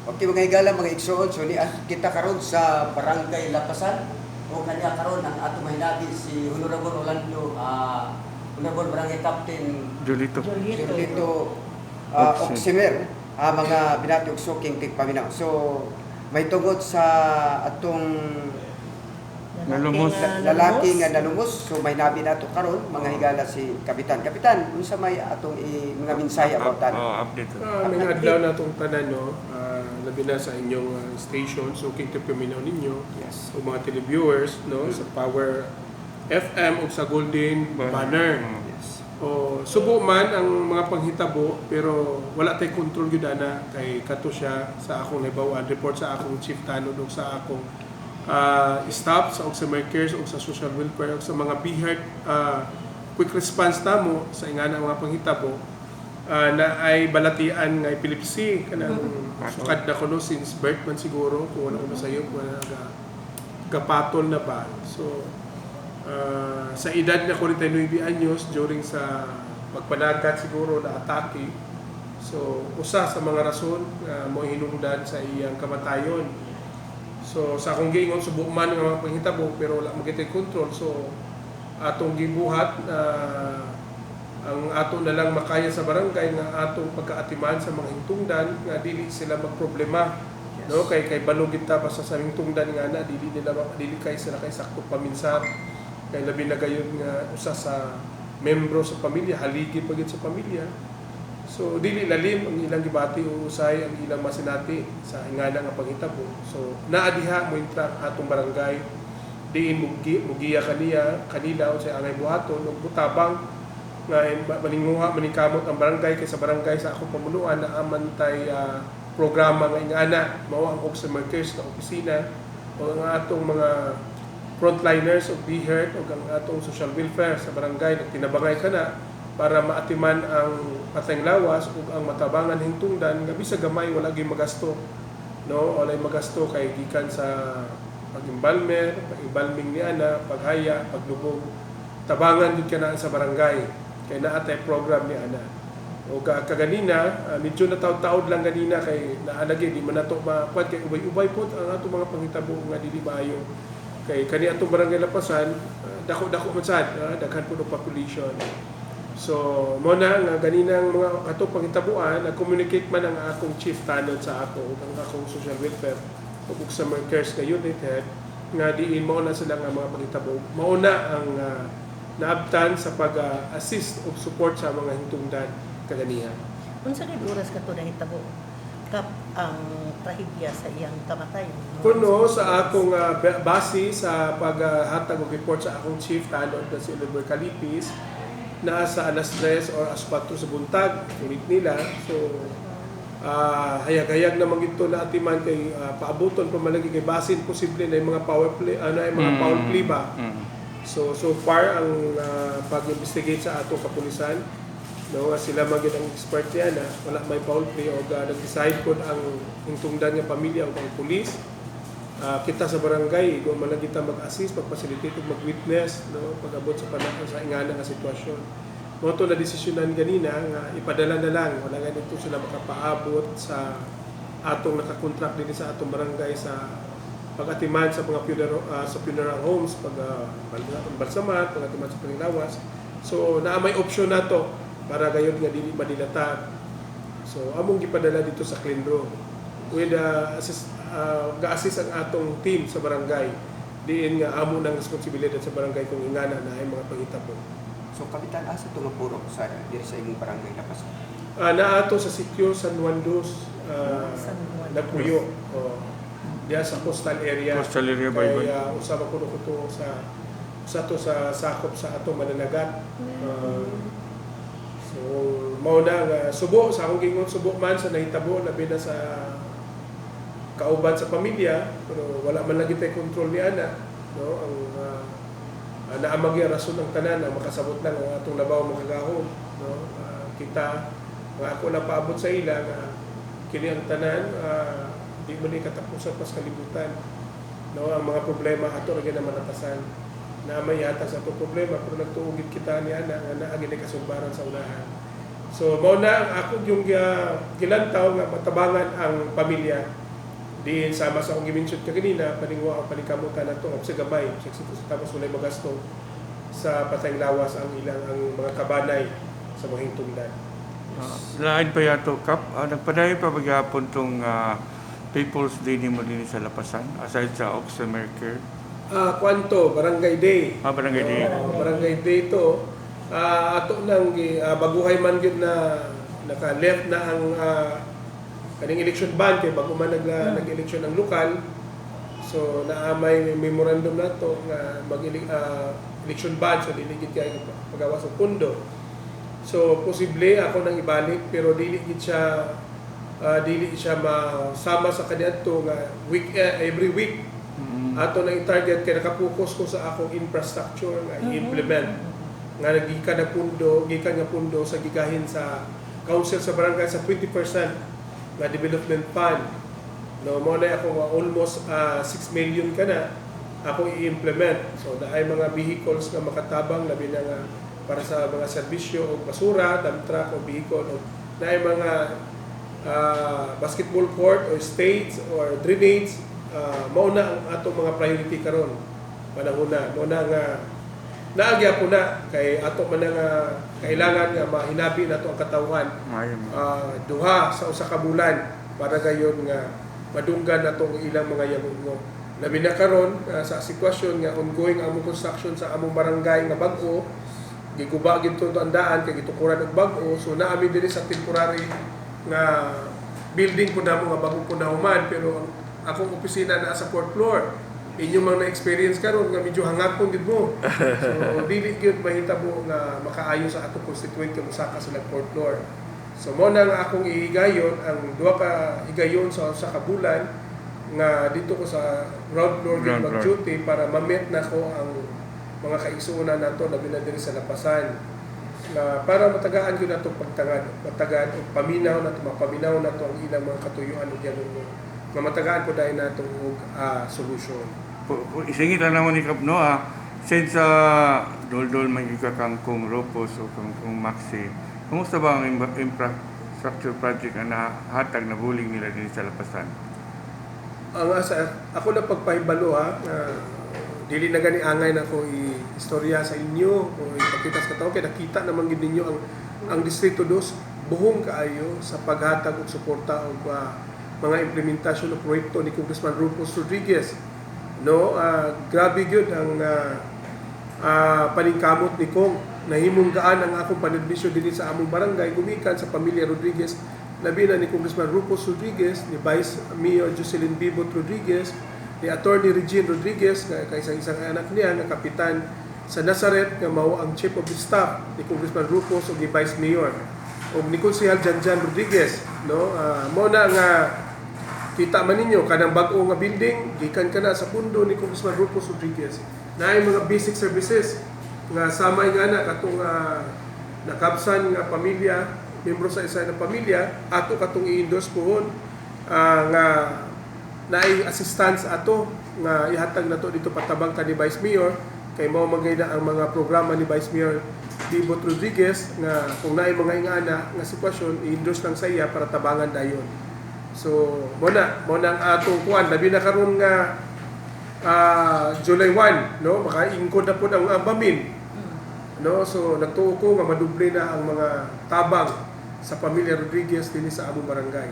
Okay mga higala, mga igsoon, so ni kita karon sa Barangay Lapasan o kanya karon ang ato mahinabi si Honorable Orlando, Honorable Barangay Captain Julito. Julito Oxy. Oximer, mga binati og suking tigpaminaw. So may tungod sa atong Nalumos. lalaki nga nalumos, so may nabi nato karon mga higala si Kapitan. Kapitan, unsa may atong mga mensahe about that? Update. May adlaw na itong tanan, no? Labi na sa inyong station, so king paminaw ninyo, Yes. o mga televiewers, no? Sa Power FM o sa Golden Banner. Yes. O subo man ang mga panghitabo, pero wala tay control gyud ana kay kato siya sa akong nabawaan report sa akong chief tanod o sa akong staff sa og sa cares o sa social welfare o sa mga BHEART quick response namo sa ingana mga panghitabo na ay balatian nga epilepsy kanang sukad na kuno since birth man siguro kung wala ko masayop wala gapatol na ba. So sa edad na 49 anyos during sa pagpanagat siguro na atake, so usa sa mga rason mo hinungdan sa iyang kamatayon. So sa akong giingon subok man nga mga panghitabo pero wala magitay control, so atong gibuhat ang ato na lang makaya sa barangay nga atong pagkaatiman sa mga hintungdan nga dili sila magproblema. Yes. No kay balog kita pa sa hintungdan nga na dili kay sila kay sakto paminsar kay labi na gayon nga usa sa membro sa pamilya haligi pagit sa pamilya. So dili lalim ang ilang gibati o usay ang ilang masinati sa ingana nga panghitabo. So naadiha mo intra atong barangay diin mugiya kanila o sa angay buhaton ug butabang nga maninguha manikamot ang barangay kay sa barangay sa akong pamunuan na amantay programa nga ingana mao ang customer cares na opisina o ang atong mga frontliners o BHEART o ang atong social welfare sa barangay nagtinabangay kana para maatiman ang patayng lawas ug ang matabangan hingtungdan nga bisag gamay wala gyud magasto, no walay magasto kay gikan sa pag-embalmer, pag-embalming ni ana, paghaya, paglubog, tabangan jud kana sa barangay kay naa tay program ni ana. O kaganina medyo na taud-taud lang ganina kay naalagi di man nato makuat kay ubay-ubay pod ang ato mga panghitabo nga dili maayo kay kani atong barangay Lapasan dako-dako man sad daghan pud og population. So mo na nga ganinang mga ato panghitabuan nag-communicate man ang akong chief tanod sa ako ug ang akong social welfare ug sa mga cares nga united nga diin mao na sila nga mga panghitabo mao na ang naabtan sa pag-assist ug support sa mga hintungdan kaganihan. Unsa gid oras kadto nahitabo kap ang trahedya sa iyang kamatayon? Kuno sa akong base sa paghatag og report sa akong chief tanod na si Oliver Calipis nasa alas 3 or alas 4 sa buntag ulit nila. So hayag-hayag na magito na atiman kay paabuton pa malagi kay basin posible na yung mga power play foul play ba. So far ang pag-investigate sa atong kapulisan no sila magid ang expert yan wala may foul play o nag-decide pod ang hingtungdan nga pamilya o ang pulis. Kita sa barangay, man lang kita mag-assist, mag-facilitate, mag-witness, no? Pag-abot sa panahon sa ingana nga sitwasyon. Moto na desisyonan ganina nga ipadala na lang, wala nga dito sila makapaabot sa atong nakakontract din sa atong barangay sa pag-atiman sa mga funeral homes, balsamat, pag-atiman sa panglawas. So naa may option na to para gayon nga dili madilata. So among gipadala dito sa Clinro with ga-assist ang atong team sa barangay diin nga amo ng responsibilidad sa barangay kung ingana na ay mga panghitabo. So Kapitan, asa ito nga puro sa diri sa imong barangay Lapasan? Naato sa sitio San Juan dos Nagpuyo diya sa coastal area. Coastal area by kaya usaba ko to sa sakop sa atong mananagat. So mao na nga subo sa akong gingon subo man sa nahitabo labi na sa kauban sa pamilya pero wala man lagi tay control ni ana, no ang naamagi rason ang tanan ang makasabot lang ang atong labaw makagahom, no kita nga ako na paabot sa ila nga kini ang tanan di man ni katapusan pas kalibutan, no ang mga problema ato ra gyud na manatasan na may yata sa atong problema pero nagtuugid kita ni ana nga naa gid kasumbaran sa unahan. So mao na ang ako yung gilantaw nga matabangan ang pamilya diin sama sa akong gimension kanina paningwa ang paningkamutan nato sa gabay tapos walay magasto sa patayng lawas ang ilang ang mga kabanay sa mga hingtungdan. Lain pa yato, Kap. Nagpadayon pa maghapon itong People's Day ni mo din sa Lapasan, aside sa Oxford Merker. Kwanto, Barangay Day. Barangay Day. Barangay Day to. Ato nang baguhay man yun na naka-left na ang kaning election ban kay bago man nag-election ang lokal. So naamay memorandum na to nga election ban so diligid kay pagawas og pundo. So posible ako nang ibalik pero dili siya masama sa kaniadto nga every week. Ato nang i-target kay nakapokus ko sa akong infrastructure nga i-implement nga gikan nga pundo sa gigahin sa council sa barangay sa 20% nga development fund. No, mo na ako almost 6 million kana ako i-implement. So naay mga vehicles nga makatabang labi na nga para sa mga serbisyo o basura, dump truck o vehicle o naay mga basketball court or stage or drainage. Mao na ang ato mga priority karon panahon na. Mao na nga naagya po na kay ato man nga kailangan nga mahinabi nato ang katawan duha sa usa ka bulan para gayon nga madunggan nato ang ilang mga yamungo. Labi na karon sa sitwasyon nga ongoing ang construction sa among barangay nga bag-o giguba gito ang daan kay gitukuran og bag-o so naami diri sa temporary nga building po namo nga bagong punahuman pero akong opisina na sa 4th floor. Inyong mga na-experience karon nga medyo hangapon gid mo. So dili gyud mahitabo nga makaayo sa atong constituent kung saka sa 4th floor. So mo na nga akong ihigayon ang duha ka higayon sa kabulan nga dito ko sa ground floor gyud mag-duty para ma-meet na ko ang mga kaigsuonan nato labi na diri sa Lapasan. Para matagaan gyud nato pagtagad o paminaw nato mapaminaw nato ang ilang mga katuyuan ug yan nga matagaan po dahil nato og solusyon. Isingit lang naman ni Kap, no? Since Dol-Dol may kangkong Ropos o kangkong Maxi, kumusta ba ang infrastructure project na nahatag na buling nila din sa Lapasan? Ako na pagpahibalo dili na gani angay na ko istorya sa inyo o ipakita sa katao kay nakita naman gid ninyo ang Distrito 2 buhong kaayo sa paghatag og suporta og mga implementasyon ng proyekto ni Congressman Rufus Rodriguez. No, grabe gyud ang paningkamot ni Kong. Nahimong gaan ang akong panerbisyo dinhi sa among barangay gumikan sa pamilya Rodriguez, labi na ni Congressman Rufus Rodriguez, ni Vice Mayor Jocelyn Bibot Rodriguez, ni Attorney Regine Rodriguez nga isang anak niya nga kapitan sa Nazareth nga mao ang Chief of the Staff ni Congressman Rufus ug ni Vice Mayor ug ni Konsehal Janjan Rodriguez. No, mo na nga kita man ninyo kanang bag-o nga building gikan kana sa pundo ni Congressman Rufus Rodriguez. Naay mga basic services nga samay nga na katong nakabsan nga pamilya, membro sa isa na pamilya ato katong i-endorse pohon nga naay assistance ato nga ihatag nato dito patabang ni Vice Mayor kay mao magayda ang mga programa ni Vice Mayor Bibot Rodriguez nga kung naay mga ingana nga sitwasyon i-endorse lang sa iya para tabangan dayon. So, mo na ang atong kuan labi na karon nga July 1, no, makaingkod na po ang bamin. No, so nagtuo ko nga maduble na ang mga tabang sa pamilya Rodriguez dinhi sa among barangay.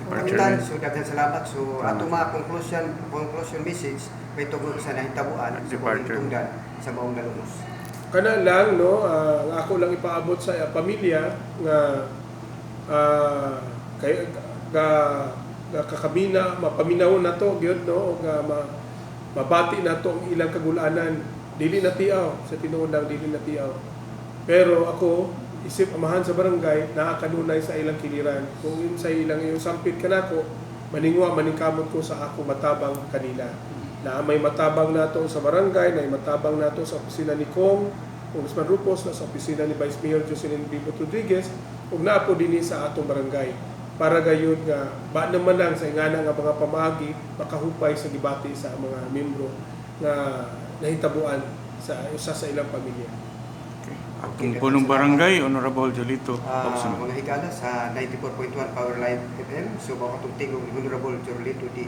Kapitan, so daghang salamat. So ato mga conclusion message may tungod sa nahitabuan sa tungdan sa maong nalumos. Kana lang no, ako lang ipaabot sa pamilya nga kay kakamina mapaminaw na to gyud no nga mabati na to ang ilang kagulanan dili na tiaw sa tinuod lang dili na tiaw pero ako isip amahan sa barangay nakakanunay sa ilang kiliran kung yun sa ilang yung sampit kanako maningwa maningkamot ko sa ako matabang kanila na may matabang nato sa barangay na matabang nato sa opisina ni Kong Congressman Rufus na sa opisina ni Vice Mayor Jocelyn Bibot Rodriguez ug naa po dinhi sa atong barangay para gayon nga ba naman lang sa ingana nga mga pamaagi makahupay sa gibati sa mga membro nga nahitabuan sa usa sa ilang pamilya. Okay. Atong punong barangay, Honorable Jolito Obson. Mga higala sa 94.1 Power Line FM. So, mga tingog ni Honorable Jolito D.